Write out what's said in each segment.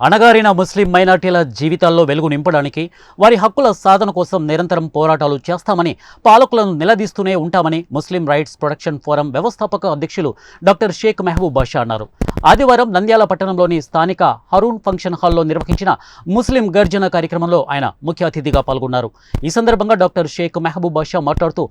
అణగారిన ముస్లిం మైనార్టీల జీవితాల్లో వెలుగు నింపడానికి వారి హక్కుల సాధన కోసం నిరంతరం పోరాటాలు చేస్తామని పాలకులను నిలదీస్తూనే ఉంటామని ముస్లిం రైట్స్ ప్రొటెక్షన్ ఫోరం వ్యవస్థాపక అధ్యక్షులు డాక్టర్ షేక్ మెహబూబ్ బాషా అన్నారు. ఆదివారం నంద్యాల పట్టణంలోని స్థానిక హరూన్ ఫంక్షన్ హాల్లో నిర్వహించిన ముస్లిం గర్జన కార్యక్రమంలో ఆయన ముఖ్య అతిథిగా పాల్గొన్నారు. ఈ సందర్భంగా డాక్టర్ షేక్ మెహబూబ్ బాషా మాట్లాడుతూ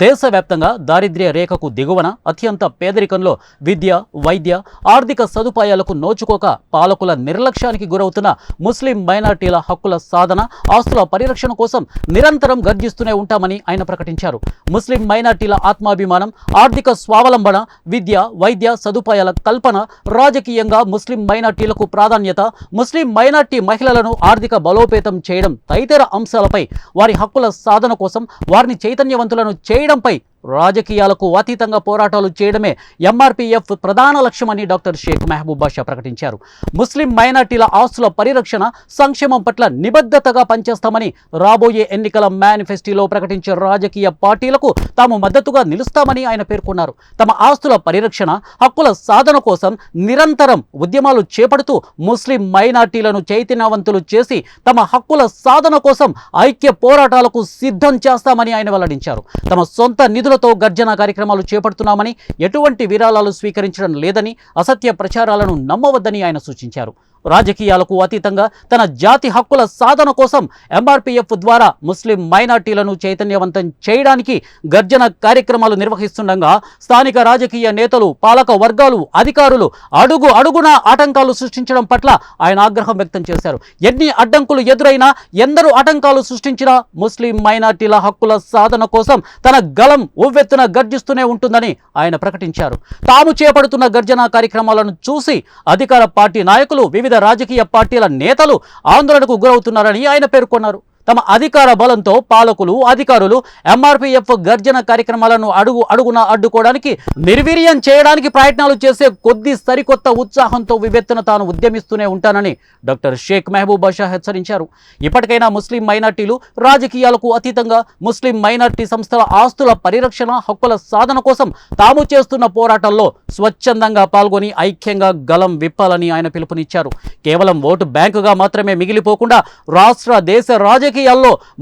దేశవ్యాప్తంగా దారిద్ర్య రేఖకు దిగువన అత్యంత పేదరికంలో విద్య, వైద్య, ఆర్థిక సదుపాయాలకు నోచుకోక పాలకుల నిర్లక్ష్యానికి గురవుతున్న ముస్లిం మైనార్టీల హక్కుల సాధన, ఆస్తుల పరిరక్షణ కోసం నిరంతరం గర్జిస్తూనే ఉంటామని ఆయన ప్రకటించారు. ముస్లిం మైనార్టీల ఆత్మాభిమానం, ఆర్థిక స్వావలంబన, విద్య, వైద్య సదుపాయాల కల్పన, రాజకీయంగా ముస్లిం మైనార్టీలకు ప్రాధాన్యత, ముస్లిం మైనార్టీ మహిళలను ఆర్థిక బలోపేతం చేయడం తదితర అంశాలపై వారి హక్కుల సాధన కోసం వారిని చైతన్యవంతులను చేయడంపై రాజకీయాలకు అతీతంగా పోరాటాలు చేయడమే ఎంఆర్పీఎఫ్ ప్రధాన లక్ష్యమని డాక్టర్ షేక్ మెహబూబ్ బాషా ప్రకటించారు. ముస్లిం మైనార్టీల ఆస్తుల పరిరక్షణ, సంక్షేమం పట్ల నిబద్ధతగా పనిచేస్తామని రాబోయే ఎన్నికల మేనిఫెస్టోలో ప్రకటించే రాజకీయ పార్టీలకు తాము మద్దతుగా నిలుస్తామని ఆయన పేర్కొన్నారు. తమ ఆస్తుల పరిరక్షణ, హక్కుల సాధన కోసం నిరంతరం ఉద్యమాలు చేపడుతూ ముస్లిం మైనార్టీలను చైతన్యవంతులు చేసి తమ హక్కుల సాధన కోసం ఐక్య పోరాటాలకు సిద్ధం చేస్తామని ఆయన వెల్లడించారు. తమ సొంత నిధులతో గర్జన కార్యక్రమాలు చేపడుతున్నామని, ఎటువంటి విరాళాలు స్వీకరించడం లేదని, అసత్య ప్రచారాలను నమ్మవద్దని ఆయన సూచించారు. రాజకీయాలకు అతీతంగా తన జాతి హక్కుల సాధన కోసం ఎంఆర్పీఎఫ్ ద్వారా ముస్లిం మైనార్టీలను చైతన్యవంతం చేయడానికి గర్జన కార్యక్రమాలు నిర్వహిస్తుండగా స్థానిక రాజకీయ నేతలు, పాలక వర్గాలు, అధికారులు అడుగు అడుగున ఆటంకాలు సృష్టించడం పట్ల ఆయన ఆగ్రహం వ్యక్తం చేశారు. ఎన్ని అడ్డంకులు ఎదురైనా, ఎందరూ ఆటంకాలు సృష్టించినా ముస్లిం మైనార్టీల హక్కుల సాధన కోసం తన గలం ఉవ్వెత్తున గర్జిస్తూనే ఉంటుందని ఆయన ప్రకటించారు. తాము చేపడుతున్న గర్జన కార్యక్రమాలను చూసి అధికార పార్టీ నాయకులు, వివిధ రాజకీయ పార్టీల నేతలు ఆందోళనకు గురవుతున్నారని ఆయన పేర్కొన్నారు. తమ అధికార బలంతో పాలకులు, అధికారులు ఎంఆర్పీఎఫ్ గర్జన కార్యక్రమాలను అడుగు అడుగున అడ్డుకోవడానికి, నిర్వీర్యం చేయడానికి ప్రయత్నాలు చేసే కొద్ది సరికొత్త ఉత్సాహంతో వివెత్తున తాను ఉద్యమిస్తూనే ఉంటానని డాక్టర్ షేక్ మెహబూబ్ బాషా హెచ్చరించారు. ఇప్పటికైనా ముస్లిం మైనార్టీలు రాజకీయాలకు అతీతంగా ముస్లిం మైనార్టీ సంస్థల ఆస్తుల పరిరక్షణ, హక్కుల సాధన కోసం తాము చేస్తున్న పోరాటాల్లో స్వచ్ఛందంగా పాల్గొని ఐక్యంగా గలం విప్పాలని ఆయన పిలుపునిచ్చారు. కేవలం ఓటు బ్యాంకుగా మాత్రమే మిగిలిపోకుండా రాష్ట్ర, దేశ రాజకీయాల్లో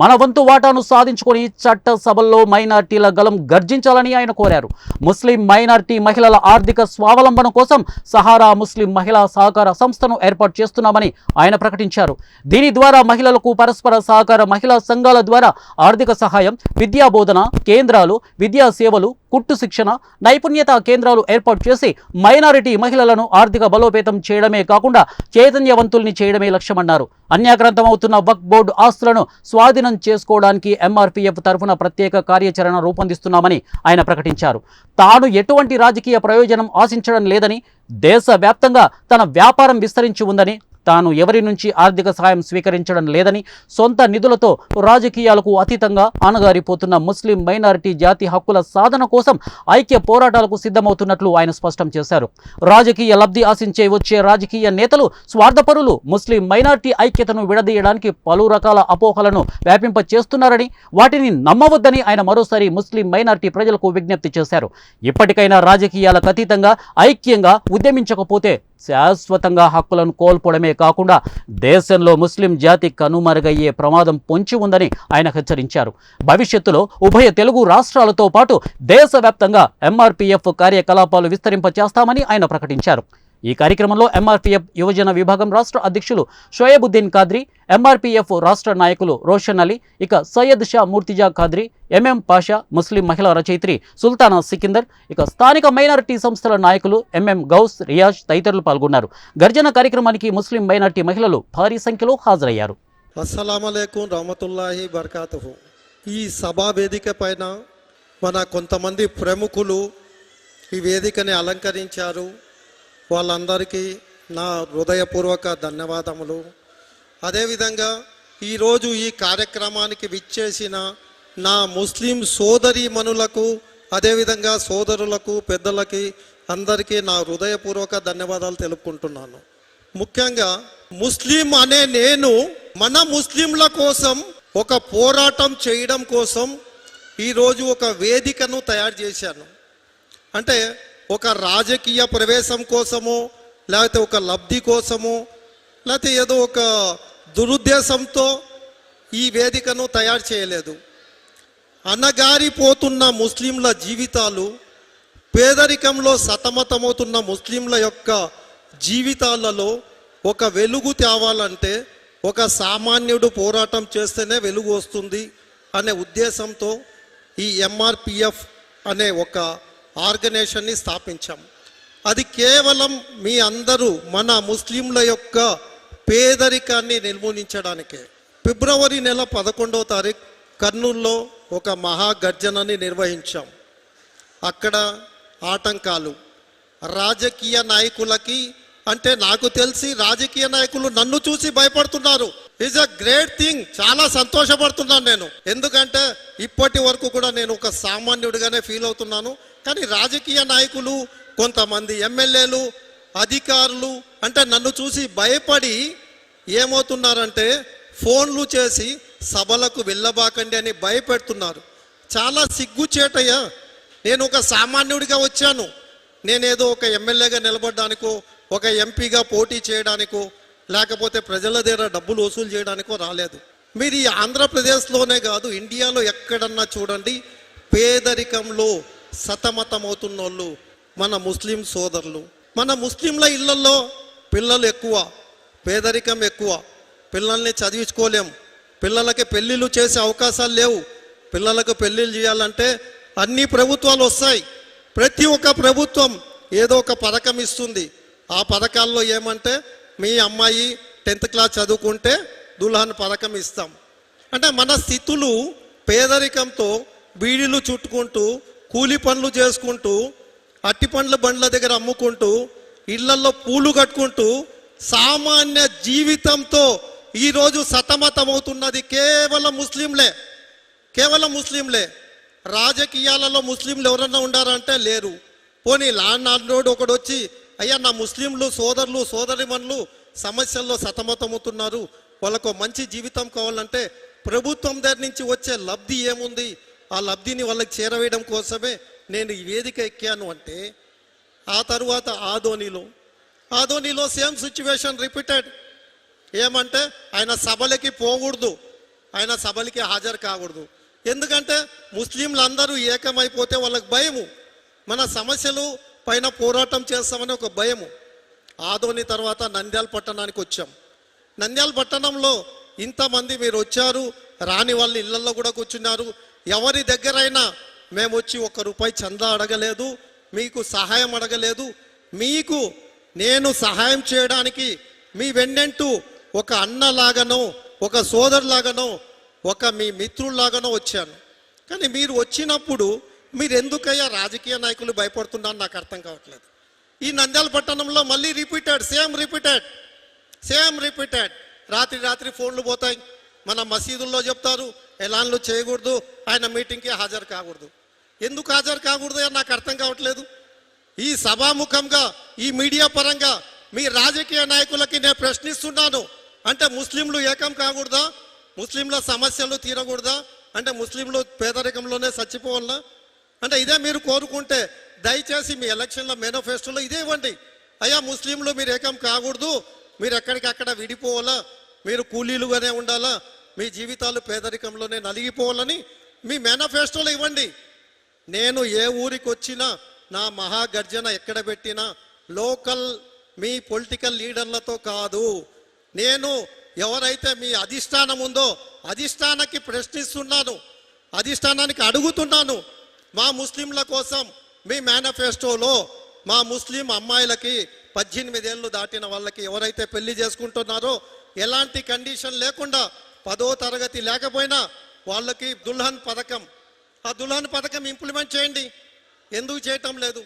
మన వంతు వాటాను సాధించుకొని చట్ట సభల్లో మైనార్టీల గలం గర్జించాలని ఆయన కోరారు. ముస్లిం మైనార్టీ మహిళల ఆర్థిక స్వావలంబన కోసం సహారా ముస్లిం మహిళా సహకార సంస్థను ఏర్పాటు చేస్తున్నామని ఆయన ప్రకటించారు. దీని ద్వారా మహిళలకు పరస్పర సహకార మహిళా సంఘాల ద్వారా ఆర్థిక సహాయం, విద్యా బోధన కేంద్రాలు, విద్యా సేవలు, కుట్టు శిక్షణ, నైపుణ్యత కేంద్రాలు ఏర్పాటు చేసి మైనారిటీ మహిళలను ఆర్థిక బలోపేతం చేయడమే కాకుండా చైతన్యవంతుల్ని చేయడమే లక్ష్యమన్నారు. అన్యాక్రాంతమవుతున్న వక్ఫ్ బోర్డు ఆస్తులను స్వాధీనం చేసుకోవడానికి ఎంఆర్పీఎఫ్ తరఫున ప్రత్యేక కార్యాచరణ రూపొందిస్తున్నామని ఆయన ప్రకటించారు. తాను ఎటువంటి రాజకీయ ప్రయోజనం ఆశించడం లేదని, దేశవ్యాప్తంగా తన వ్యాపారం విస్తరించి ఉందని, తాను ఎవరి నుంచి ఆర్థిక సహాయం స్వీకరించడం లేదని, సొంత నిధులతో రాజకీయాలకు అతీతంగా అణగారిపోతున్న ముస్లిం మైనారిటీ జాతి హక్కుల సాధన కోసం ఐక్య పోరాటాలకు సిద్ధమవుతున్నట్లు ఆయన స్పష్టం చేశారు. రాజకీయ లబ్ధి ఆశించే వచ్చే రాజకీయ నేతలు స్వార్థపరులు ముస్లిం మైనారిటీ ఐక్యతను విడదీయడానికి పలు రకాల అపోహలను వ్యాపింప చేస్తున్నారని, వాటిని నమ్మవద్దని ఆయన మరోసారి ముస్లిం మైనారిటీ ప్రజలకు విజ్ఞప్తి చేశారు. ఇప్పటికైనా రాజకీయాలకు అతీతంగా ఐక్యంగా ఉద్యమించకపోతే శాశ్వతంగా హక్కులను కోల్పోవడమే కాకుండా దేశంలో ముస్లిం జాతి కనుమరుగయ్యే ప్రమాదం పొంచి ఉందని ఆయన హెచ్చరించారు. భవిష్యత్తులో ఉభయ తెలుగు రాష్ట్రాలతో పాటు దేశవ్యాప్తంగా ఎంఆర్పీఎఫ్ కార్యకలాపాలు విస్తరింపచేస్తామని ఆయన ప్రకటించారు. ఈ కార్యక్రమంలో ఎంఆర్పీఎఫ్ యువజన విభాగం రాష్ట్ర అధ్యక్షులు షోయబుద్దీన్ ఖాద్రీ, ఎంఆర్పీఎఫ్ రాష్ట్ర నాయకులు రోషన్ అలీ, ఇక సయ్యద్ షా మూర్తిజా ఖాద్రీ, ఎంఎం పాషా, ముస్లిం మహిళా రచయిత్రి సుల్తానా సికిందర్, ఇక స్థానిక మైనారిటీ సంస్థల నాయకులు ఎంఎం గౌస్, రియాజ్ తదితరులు పాల్గొన్నారు. గర్జన కార్యక్రమానికి ముస్లిం మైనారిటీ మహిళలు భారీ సంఖ్యలో హాజరయ్యారు. అస్సలాము అలైకుం రహమతుల్లాహి బర్కాతుహు. ఈ సభా వేదిక పైన మన కొంతమంది ప్రముఖులు ఈ వేదికని అలంకరించారు. వాళ్ళందరికీ నా హృదయపూర్వక ధన్యవాదములు. అదేవిధంగా ఈరోజు ఈ కార్యక్రమానికి విచ్చేసిన నా ముస్లిం సోదరీమణులకు, అదేవిధంగా సోదరులకు, పెద్దలకి అందరికీ నా హృదయపూర్వక ధన్యవాదాలు తెలుపుకుంటున్నాను. ముఖ్యంగా ముస్లిం అనే నేను మన ముస్లింల కోసం ఒక పోరాటం చేయడం కోసం ఈరోజు ఒక వేదికను తయారు చేశాను. అంటే ఒక రాజకీయ ప్రవేశం కోసమో, లేకపోతే ఒక లబ్ధి కోసమో, లేకపోతే ఏదో ఒక దురుద్దేశంతో ఈ వేదికను తయారు చేయలేదు. అణగారిపోతున్న ముస్లింల జీవితాలు, పేదరికంలో సతమతమవుతున్న ముస్లింల యొక్క జీవితాలలో ఒక వెలుగు తేవాలంటే ఒక సామాన్యుడు పోరాటం చేస్తేనే వెలుగు వస్తుంది అనే ఉద్దేశంతో ఈ ఎంఆర్పిఎఫ్ అనే ఒక ఆర్గనైజేషన్ని స్థాపించాం. అది కేవలం మీ అందరూ మన ముస్లింల యొక్క పేదరికాన్ని నిర్మూలించడానికే. ఫిబ్రవరి నెల 11వ తారీఖు కర్నూలులో ఒక మహాగర్జనని నిర్వహించాం. అక్కడ ఆటంకాలు రాజకీయ నాయకులకి, అంటే నాకు తెలిసి రాజకీయ నాయకులు నన్ను చూసి భయపడుతున్నారు. Is a great thing. చాలా సంతోషపడుతున్నాను నేను. ఎందుకంటే ఇప్పటి వరకు కూడా నేను ఒక సామాన్యుడిగానే ఫీల్ అవుతున్నాను. కానీ రాజకీయ నాయకులు, కొంతమంది ఎమ్మెల్యేలు, అధికారులు అంటే నన్ను చూసి భయపడి ఏమవుతున్నారంటే ఫోన్లు చేసి సభలకు వెళ్ళబాకండి అని భయపెడుతున్నారు. చాలా సిగ్గుచేటయ్యా. నేను ఒక సామాన్యుడిగా వచ్చాను. నేనేదో ఒక ఎమ్మెల్యేగా నిలబడడానికో, ఒక ఎంపీగా పోటీ చేయడానికో, లేకపోతే ప్రజల దగ్గర డబ్బులు వసూలు చేయడానికో రాలేదు. మీరు ఈ ఆంధ్రప్రదేశ్లోనే కాదు, ఇండియాలో ఎక్కడన్నా చూడండి, పేదరికంలో సతమతమవుతున్న వాళ్ళు మన ముస్లిం సోదరులు. మన ముస్లింల ఇళ్లలో పిల్లలు ఎక్కువ, పేదరికం ఎక్కువ, పిల్లల్ని చదివించుకోలేం, పిల్లలకి పెళ్ళిళ్ళు చేసే అవకాశాలు లేవు. పిల్లలకు పెళ్ళిళ్ళు చేయాలంటే అన్ని ప్రభుత్వాలు వస్తాయి. ప్రతి ఒక్క ప్రభుత్వం ఏదో ఒక పథకం ఇస్తుంది. ఆ పథకాల్లో ఏమంటే మీ అమ్మాయి 10th క్లాస్ చదువుకుంటే దుల్హన్ పథకం ఇస్తాం. అంటే మన స్థితులు పేదరికంతో బీడీలు చుట్టుకుంటూ, కూలి పనులు చేసుకుంటూ, అట్టి పండ్ల బండ్ల దగ్గర అమ్ముకుంటూ, ఇళ్లలో పూలు కట్టుకుంటూ సామాన్య జీవితంతో ఈరోజు సతమతమవుతున్నది కేవలం ముస్లింలే. కేవలం ముస్లింలే. రాజకీయాలలో ముస్లింలు ఎవరన్నా ఉండారంటే లేరు. పోనీ లాండ్ ఒకడు వచ్చి, అయ్యా నా ముస్లింలు సోదరులు సోదరిమణులు సమస్యల్లో సతమతమవుతున్నారు, వాళ్ళకు మంచి జీవితం కావాలంటే ప్రభుత్వం దగ్గర నుంచి వచ్చే లబ్ధి ఏముంది, ఆ లబ్ధిని వాళ్ళకి చేరవేయడం కోసమే నేను ఈ వేదిక ఎక్కాను అంటే, ఆ తరువాత ఆదోనిలో సేమ్ సిచ్యువేషన్ రిపీటెడ్. ఏమంటే ఆయన సభలకి పోకూడదు, ఆయన సభలకి హాజరు కాకూడదు. ఎందుకంటే ముస్లింలు అందరూ ఏకమైపోతే వాళ్ళకి భయము, మన సమస్యలు పైన పోరాటం చేస్తామని ఒక భయము. ఆదోని తర్వాత నంద్యాల పట్టణానికి వచ్చాం. నంద్యాల పట్టణంలో ఇంతమంది మీరు వచ్చారు, రాని వాళ్ళ ఇళ్లలో కూడా కూర్చున్నారు. ఎవరి దగ్గరైనా మేము వచ్చి ₹1 చందా అడగలేదు, మీకు సహాయం అడగలేదు. మీకు నేను సహాయం చేయడానికి మీ వెన్నంటూ ఒక అన్నలాగానో, ఒక సోదరులాగానో, ఒక మీ మిత్రుల్లాగానో వచ్చాను. కానీ మీరు వచ్చినప్పుడు మీరు ఎందుకయ్యా రాజకీయ నాయకులు భయపడుతున్నారని నాకు అర్థం కావట్లేదు. ఈ నంద్యాల పట్టణంలో మళ్ళీ సేమ్ రిపీటెడ్. రాత్రి ఫోన్లు పోతాయి. మన మసీదుల్లో చెప్తారు ఎలాన్లు చేయకూడదు, ఆయన మీటింగ్కి హాజరు కాకూడదు. ఎందుకు హాజరు కాకూడదు అని నాకు అర్థం కావట్లేదు. ఈ సభాముఖంగా, ఈ మీడియా పరంగా మీ రాజకీయ నాయకులకి నేను ప్రశ్నిస్తున్నాను. అంటే ముస్లింలు ఏకం కాకూడదా? ముస్లింల సమస్యలు తీరకూడదా? అంటే ముస్లింలు పేదరికంలోనే చచ్చిపోవాలా? అంటే ఇదే మీరు కోరుకుంటే దయచేసి మీ ఎలక్షన్ల మేనిఫెస్టోలో ఇదే ఇవ్వండి. అయ్యా ముస్లింలు మీరు ఏకం కాకూడదు, మీరు ఎక్కడికక్కడ విడిపోవాలా, మీరు కూలీలుగానే ఉండాలా, మీ జీవితాలు పేదరికంలోనే నలిగిపోవాలని మీ మేనిఫెస్టోలో ఇవ్వండి. నేను ఏ ఊరికి వచ్చినా, నా మహాగర్జన ఎక్కడ పెట్టినా లోకల్ మీ పొలిటికల్ లీడర్లతో కాదు. నేను ఎవరైతే మీ అధిష్టానం ఉందో అధిష్టానానికి ప్రశ్నిస్తున్నాను, అధిష్టానానికి అడుగుతున్నాను. మా ముస్లింల కోసం మీ మేనిఫెస్టోలో మా ముస్లిం అమ్మాయిలకి 18 ఏళ్ళు దాటిన వాళ్ళకి ఎవరైతే పెళ్లి చేసుకుంటున్నారో ఎలాంటి కండిషన్ లేకుండా 10వ తరగతి లేకపోయినా వాళ్ళకి దుల్హన్ పథకం, ఆ దుల్హన్ పథకం ఇంప్లిమెంట్ చేయండి. ఎందుకు చేయటం లేదు?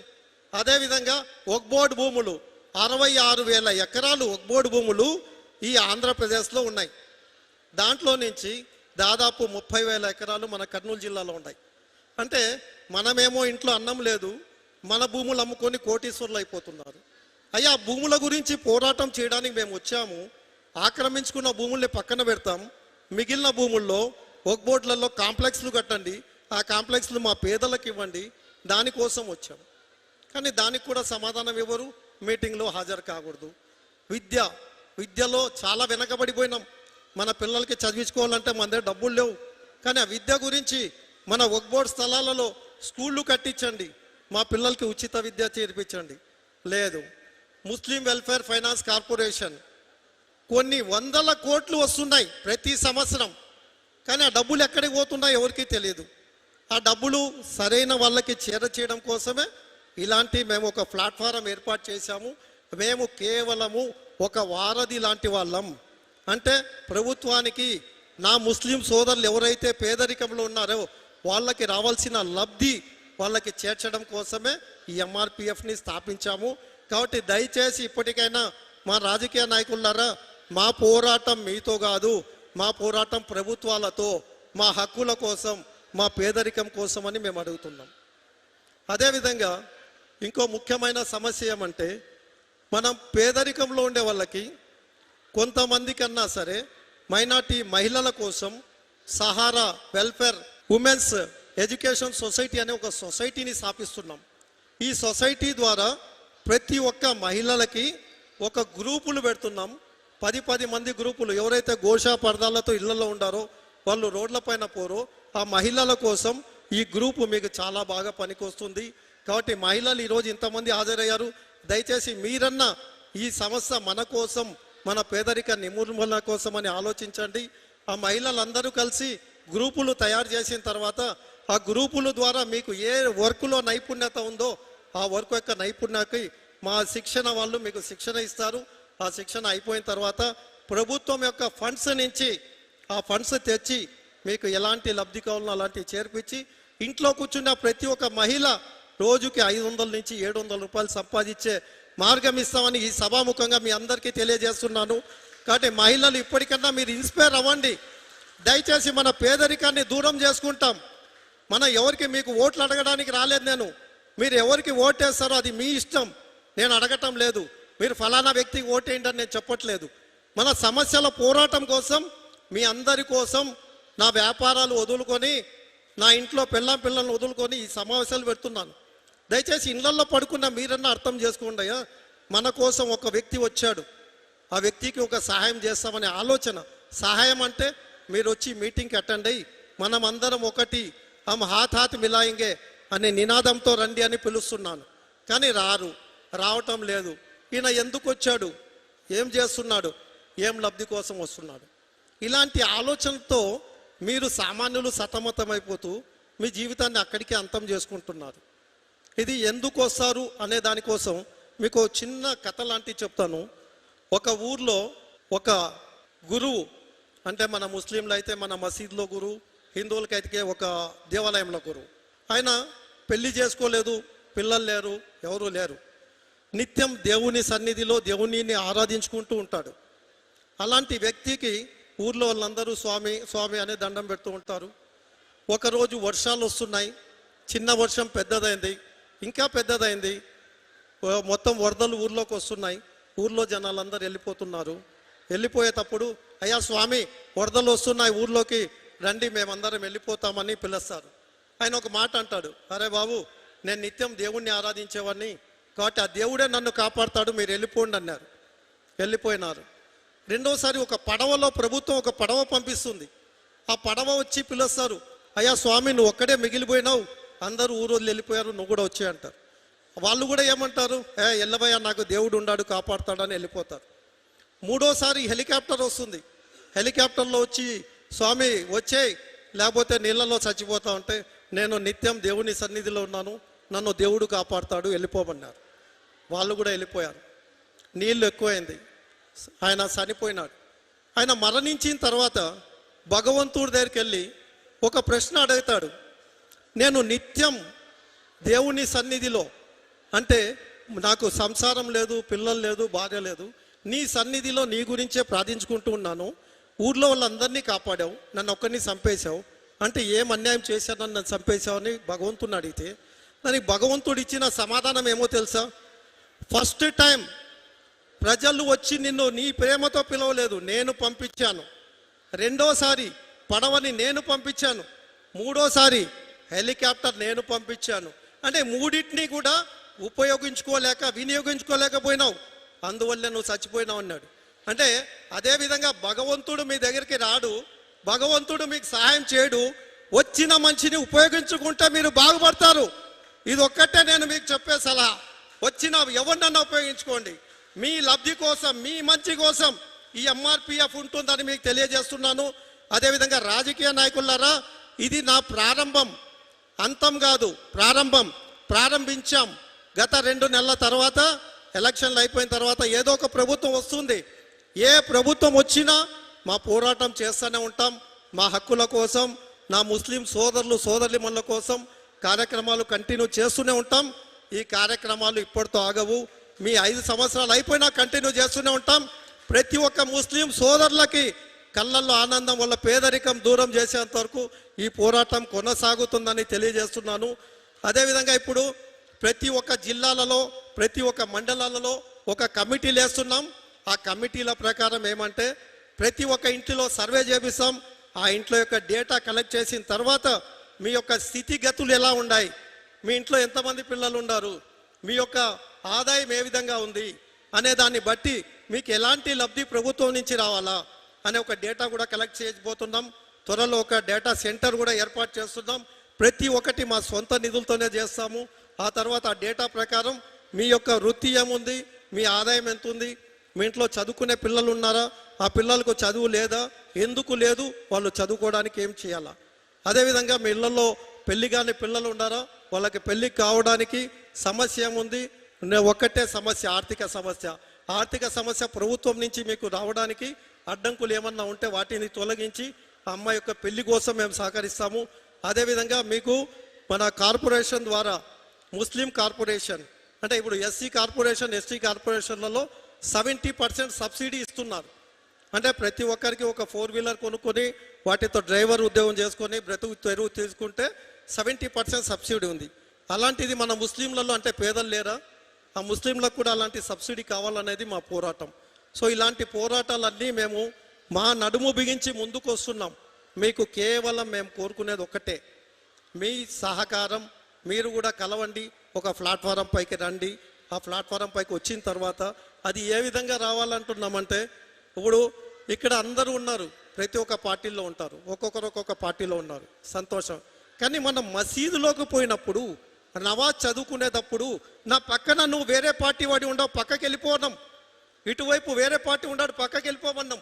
అదేవిధంగా ఒక్బోర్డ్ భూములు 66,000 ఎకరాలు ఒక్బోర్డ్ భూములు ఈ ఆంధ్రప్రదేశ్లో ఉన్నాయి. దాంట్లో నుంచి దాదాపు 30,000 ఎకరాలు మన కర్నూలు జిల్లాలో ఉన్నాయి. అంటే మనమేమో ఇంట్లో అన్నం లేదు, మన భూములు అమ్ముకొని కోటీశ్వర్లు అయిపోతున్నారు. అయ్యా భూముల గురించి పోరాటం చేయడానికి మేము వచ్చాము. ఆక్రమించుకున్న భూముల్ని పక్కన పెడతాం, మిగిలిన భూముల్లో ఒక్బోర్డ్లలో కాంప్లెక్స్లు కట్టండి, ఆ కాంప్లెక్స్లు మా పేదలకు ఇవ్వండి, దానికోసం వచ్చాము. కానీ దానికి కూడా సమాధానం ఎవరు? మీటింగ్లో హాజరు కాకూడదు. విద్యలో చాలా వెనకబడిపోయినాం. మన పిల్లలకి చదివించుకోవాలంటే మన దగ్గర డబ్బులు లేవు. కానీ ఆ విద్య గురించి మన వక్ఫ్ బోర్డ్ స్థలాలలో స్కూళ్ళు కట్టించండి, మా పిల్లలకి ఉచిత విద్య చేర్పించండి. లేదు. ముస్లిం వెల్ఫేర్ ఫైనాన్స్ కార్పొరేషన్ కొన్ని వందల కోట్లు వస్తున్నాయి ప్రతి సంవత్సరం. కానీ ఆ డబ్బులు ఎక్కడికి పోతున్నాయి ఎవరికీ తెలియదు. ఆ డబ్బులు సరైన వాళ్ళకి చేరచేయడం కోసమే ఇలాంటి మేము ఒక ప్లాట్ఫారం ఏర్పాటు చేశాము. మేము కేవలము ఒక వారధి లాంటి వాళ్ళం. అంటే ప్రభుత్వానికి నా ముస్లిం సోదరులు ఎవరైతే పేదరికంలో ఉన్నారో వాళ్ళకి రావాల్సిన లబ్ధి వాళ్ళకి చేర్చడం కోసమే ఈ ఎంఆర్పిఎఫ్ని స్థాపించాము. కాబట్టి దయచేసి ఇప్పటికైనా మా రాజకీయ నాయకులారా, మా పోరాటం మీతో కాదు, మా పోరాటం ప్రభుత్వాలతో, మా హక్కుల కోసం, మా పేదరికం కోసం అని మేము అడుగుతున్నాం. అదేవిధంగా ఇంకో ముఖ్యమైన సమస్య ఏమంటే, మనం పేదరికంలో ఉండే వాళ్ళకి కొంతమంది కన్నా సరే మైనార్టీ మహిళల కోసం Sahara welfare women's education society అనే ఒక సొసైటీని స్థాపిస్తున్నాం. ఈ సొసైటీ ద్వారా ప్రతి ఒక్క మహిళలకి ఒక గ్రూపులు పెడుతున్నాం. 10 మంది గ్రూపులు. ఎవరైతే గోషా పరదాలతో ఇళ్లలో ఉండారో వాళ్ళు రోడ్లపైన పోరో ఆ మహిళల కోసం ఈ గ్రూపు మీకు చాలా బాగా పనికొస్తుంది. కాబట్టి మహిళలు ఈరోజు ఇంతమంది హాజరయ్యారు. దయచేసి మీరన్నా ఈ సమస్య మన కోసం, మన పేదరిక నిర్మూలన కోసం అని ఆలోచించండి. ఆ మహిళలందరూ కలిసి గ్రూపులు తయారు చేసిన తర్వాత ఆ గ్రూపుల ద్వారా మీకు ఏ వర్క్లో నైపుణ్యత ఉందో ఆ వర్క్ యొక్క నైపుణ్యకి మా శిక్షణ వాళ్ళు మీకు శిక్షణ ఇస్తారు. ఆ శిక్షణ అయిపోయిన తర్వాత ప్రభుత్వం యొక్క ఫండ్స్ నుంచి ఆ ఫండ్స్ తెచ్చి మీకు ఎలాంటి లబ్ధి కావాలో అలాంటివి చేర్పించి ఇంట్లో కూర్చున్న ప్రతి ఒక్క మహిళ రోజుకి 500 నుంచి 700 రూపాయలు సంపాదించే మార్గం ఇస్తామని ఈ సభాముఖంగా మీ అందరికీ తెలియజేస్తున్నాను. కాబట్టి మహిళలు ఇప్పటికన్నా మీరు ఇన్స్పైర్ అవ్వండి. దయచేసి మన పేదరికాన్ని దూరం చేసుకుంటాం. మన ఎవరికి మీకు ఓట్లు అడగడానికి రాలేదు నేను. మీరు ఎవరికి ఓటేస్తారో అది మీ ఇష్టం, నేను అడగటం లేదు. మీరు ఫలానా వ్యక్తికి ఓటేయండి అని నేను చెప్పట్లేదు. మన సమస్యల పోరాటం కోసం, మీ అందరి కోసం నా వ్యాపారాలు వదులుకొని, నా ఇంట్లో పిల్లలను వదులుకొని ఈ సమావేశాలు పెడుతున్నాను. దయచేసి ఇళ్లలో పడుకున్న మీరన్నా అర్థం చేసుకోండి. అయ్యా, మన కోసం ఒక వ్యక్తి వచ్చాడు, ఆ వ్యక్తికి ఒక సహాయం చేస్తామనే ఆలోచన. సహాయం అంటే మీరు వచ్చి మీటింగ్కి అటెండ్ అయ్యి మనం అందరం ఒకటి, హమ్ హాత్ మిలాయింగే అనే నినాదంతో రండి అని పిలుస్తున్నాను. కానీ రావటం లేదు. ఈయన ఎందుకు వచ్చాడు, ఏం చేస్తున్నాడు, ఏం లబ్ధి కోసం వస్తున్నాడు? ఇలాంటి ఆలోచనతో మీరు సామాన్యులు సతమతమైపోతూ మీ జీవితాన్ని అక్కడికే అంతం చేసుకుంటున్నారు. ఇది ఎందుకు వస్తారు అనే దానికోసం మీకు చిన్న కథ లాంటివి చెప్తాను. ఒక ఊర్లో ఒక గురువు, అంటే మన ముస్లింలు అయితే మన మసీద్లో గురువు, హిందువులకైతే ఒక దేవాలయంలో గురువు. ఆయన పెళ్లి చేసుకోలేదు, పిల్లలు లేరు, ఎవరు లేరు. నిత్యం దేవుని సన్నిధిలో దేవునిని ఆరాధించుకుంటూ ఉంటాడు. అలాంటి వ్యక్తికి ఊర్లో వాళ్ళందరూ స్వామి స్వామి అనే దండం పెడుతూ ఉంటారు. ఒకరోజు వర్షాలు వస్తున్నాయి, చిన్న వర్షం పెద్దదైంది, ఇంకా పెద్దదైంది, మొత్తం వరదలు ఊర్లోకి వస్తున్నాయి. ఊర్లో జనాలందరూ వెళ్ళిపోతున్నారు. వెళ్ళిపోయేటప్పుడు అయ్యా స్వామి వరదలు వస్తున్నాయి ఊర్లోకి రండి, మేమందరం వెళ్ళిపోతామని పిలుస్తారు. ఆయన ఒక మాట అంటాడు, అరే బాబు నేను నిత్యం దేవుణ్ణి ఆరాధించేవాడిని, కాబట్టి ఆ దేవుడే నన్ను కాపాడుతాడు, మీరు వెళ్ళిపోండి అన్నారు. వెళ్ళిపోయినారు. రెండోసారి ఒక పడవలో ప్రభుత్వం ఒక పడవ పంపిస్తుంది. ఆ పడవ వచ్చి పిలుస్తారు, అయ్యా స్వామి నువ్వు ఒక్కడే మిగిలిపోయినావు, అందరూ ఊరోళ్ళు వెళ్ళిపోయారు, నువ్వు కూడా వచ్చే అంటారు. వాళ్ళు కూడా ఏమంటారు, ఎల్లబయ్యా నాకు దేవుడు ఉన్నాడు కాపాడుతాడని వెళ్ళిపోతారు. మూడోసారి హెలికాప్టర్ వస్తుంది. హెలికాప్టర్లో వచ్చి స్వామి వచ్చేయి లేకపోతే నీళ్ళలో చచ్చిపోతా ఉంటే, నేను నిత్యం దేవుని సన్నిధిలో ఉన్నాను, నన్ను దేవుడు కాపాడుతాడు, వెళ్ళిపోమన్నారు. వాళ్ళు కూడా వెళ్ళిపోయారు. నీళ్ళు ఎక్కువైంది, ఆయన చనిపోయినాడు. ఆయన మరణించిన తర్వాత భగవంతుడి దగ్గరికి వెళ్ళి ఒక ప్రశ్న అడుగుతాడు, నేను నిత్యం దేవుని సన్నిధిలో, అంటే నాకు సంసారం లేదు, పిల్లలు లేదు, భార్య లేదు, నీ సన్నిధిలో నీ గురించే ప్రార్థించుకుంటూ ఉన్నాను, ఊర్లో వాళ్ళందరినీ కాపాడావు, నన్ను ఒక్కరిని చంపేశావు, అంటే ఏం అన్యాయం చేశాను నన్ను చంపేశావు అని భగవంతుడిని అడిగితే దానికి భగవంతుడు ఇచ్చిన సమాధానం ఏమో తెలుసా? ఫస్ట్ టైం ప్రజలు వచ్చి నిన్ను నీ ప్రేమతో పిలవలేదు, నేను పంపించాను. రెండోసారి పడవని నేను పంపించాను. మూడోసారి హెలికాప్టర్ నేను పంపించాను. అంటే మూడింటిని కూడా వినియోగించుకోలేకపోయినావు, అందువల్ల నువ్వు చచ్చిపోయినావు అన్నాడు. అంటే అదేవిధంగా భగవంతుడు మీ దగ్గరికి రాడు, భగవంతుడు మీకు సహాయం చేయడు. వచ్చిన మంచిని ఉపయోగించుకుంటే మీరు బాగుపడతారు. ఇది ఒక్కటే నేను మీకు చెప్పే సలహా. వచ్చిన ఎవరినన్నా ఉపయోగించుకోండి, మీ లబ్ధి కోసం, మీ మంచి కోసం ఈ ఎంఆర్పిఎఫ్ ఉంటుందని మీకు తెలియజేస్తున్నాను. అదేవిధంగా రాజకీయ నాయకులారా, ఇది నా ప్రారంభం, అంతం కాదు, ప్రారంభించాం. గత 2 నెలల తర్వాత ఎలక్షన్లు అయిపోయిన తర్వాత ఏదో ఒక ప్రభుత్వం వస్తుంది. ఏ ప్రభుత్వం వచ్చినా మా పోరాటం చేస్తూనే ఉంటాం. మా హక్కుల కోసం, నా ముస్లిం సోదరులు సోదరిమణుల కోసం కార్యక్రమాలు కంటిన్యూ చేస్తూనే ఉంటాం. ఈ కార్యక్రమాలు ఇప్పటితో ఆగవు. మీ 5 సంవత్సరాలు అయిపోయినా కంటిన్యూ చేస్తూనే ఉంటాం. ప్రతి ఒక్క ముస్లిం సోదరులకి కళ్ళల్లో ఆనందం వల్ల పేదరికం దూరం చేసేంత వరకు ఈ పోరాటం కొనసాగుతుందని తెలియజేస్తున్నాను. అదేవిధంగా ఇప్పుడు ప్రతి ఒక్క జిల్లాలలో, ప్రతి ఒక్క మండలాలలో ఒక కమిటీలు వేస్తున్నాం. ఆ కమిటీల ప్రకారం ఏమంటే ప్రతి ఒక్క ఇంటిలో సర్వే చేపిస్తాం. ఆ ఇంట్లో యొక్క డేటా కలెక్ట్ చేసిన తర్వాత మీ యొక్క స్థితిగతులు ఎలా ఉన్నాయి, మీ ఇంట్లో ఎంతమంది పిల్లలు ఉన్నారు, మీ యొక్క ఆదాయం ఏ విధంగా ఉంది అనే దాన్ని బట్టి మీకు ఎలాంటి లబ్ధి ప్రభుత్వం నుంచి రావాలా అనే ఒక డేటా కూడా కలెక్ట్ చేయబోతున్నాం. త్వరలో ఒక డేటా సెంటర్ కూడా ఏర్పాటు చేస్తున్నాం. ప్రతి ఒక్కటి మా సొంత నిధులతోనే చేస్తాము. ఆ తర్వాత ఆ డేటా ప్రకారం మీ యొక్క వృత్తి ఏముంది, మీ ఆదాయం ఎంత ఉంది, మీ ఇంట్లో చదువుకునే పిల్లలు ఉన్నారా, ఆ పిల్లలకు చదువు లేదా, ఎందుకు లేదు, వాళ్ళు చదువుకోవడానికి ఏం చేయాలా. అదేవిధంగా మీ ఇళ్లలో పెళ్లి కాని పిల్లలు ఉన్నారా, వాళ్ళకి పెళ్లి కావడానికి సమస్య ఏముంది, ఒక్కటే సమస్య, ఆర్థిక సమస్య ప్రభుత్వం నుంచి మీకు రావడానికి అడ్డంకులు ఏమన్నా ఉంటే వాటిని తొలగించి ఆ అమ్మాయి యొక్క పెళ్లి కోసం మేము సహకరిస్తాము. అదేవిధంగా మీకు మన కార్పొరేషన్ ద్వారా, ముస్లిం కార్పొరేషన్ అంటే ఇప్పుడు ఎస్సీ కార్పొరేషన్, ఎస్టీ కార్పొరేషన్లలో 70% సబ్సిడీ ఇస్తున్నారు. అంటే ప్రతి ఒక్కరికి ఒక 4 వీలర్ కొనుక్కొని వాటితో డ్రైవర్ ఉద్యోగం చేసుకొని బ్రతుకు తెరువు తీసుకుంటే 70% సబ్సిడీ ఉంది. అలాంటిది మన ముస్లింలలో, అంటే పేదలు లేరా, ఆ ముస్లింలకు కూడా అలాంటి సబ్సిడీ కావాలనేది మా పోరాటం. సో ఇలాంటి పోరాటాలన్నీ మేము మా నడుము బిగించి ముందుకు వస్తున్నాం. మీకు కేవలం మేము కోరుకునేది ఒక్కటే, మీ సహకారం. మీరు కూడా కలవండి, ఒక ప్లాట్ఫారం పైకి రండి. ఆ ప్లాట్ఫారం పైకి వచ్చిన తర్వాత అది ఏ విధంగా రావాలంటున్నామంటే, ఇప్పుడు ఇక్కడ అందరూ ఉన్నారు, ప్రతి ఒక్క పార్టీలో ఉంటారు, ఒక్కొక్కరు ఒక్కొక్క పార్టీలో ఉన్నారు, సంతోషం. కానీ మనం మసీదులోకి పోయినప్పుడు, నమాజ్ చదువుకునేటప్పుడు నా పక్కన నువ్వు వేరే పార్టీ వాడి ఉండవు, పక్కకి వెళ్ళిపోవడం, ఇటువైపు వేరే పార్టీ ఉన్నాడు, పక్కకి వెళ్ళిపోవడం.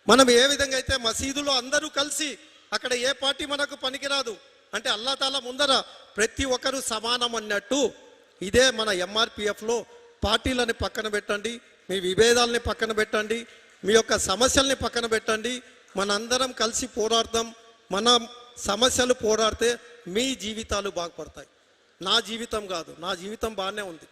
మనం ఏ విధంగా అయితే మసీదులో అందరూ కలిసి, అక్కడ ఏ పార్టీ మనకు పనికిరాదు, అంటే అల్లా తాలా ముందర ప్రతి ఒక్కరూ సమానం అన్నట్టు, ఇదే మన ఎంఆర్పిఎఫ్లో పార్టీలని పక్కన పెట్టండి, మీ విభేదాలని పక్కన పెట్టండి, మీ యొక్క సమస్యల్ని పక్కన పెట్టండి. మనందరం కలిసి పోరాడదాం. మన సమస్యలు పోరాడితే మీ జీవితాలు బాగుపడతాయి. నా జీవితం కాదు, నా జీవితం బాగానే ఉంది,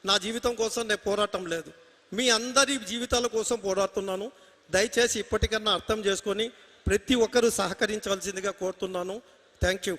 నా జీవితం కోసం నేను పోరాటం లేదు, మీ అందరి జీవితాల కోసం పోరాడుతున్నాను. దయచేసి ఇప్పటికన్నా అర్థం చేసుకొని ప్రతి ఒక్కరూ సహకరించాల్సిందిగా కోరుతున్నాను. Thank you.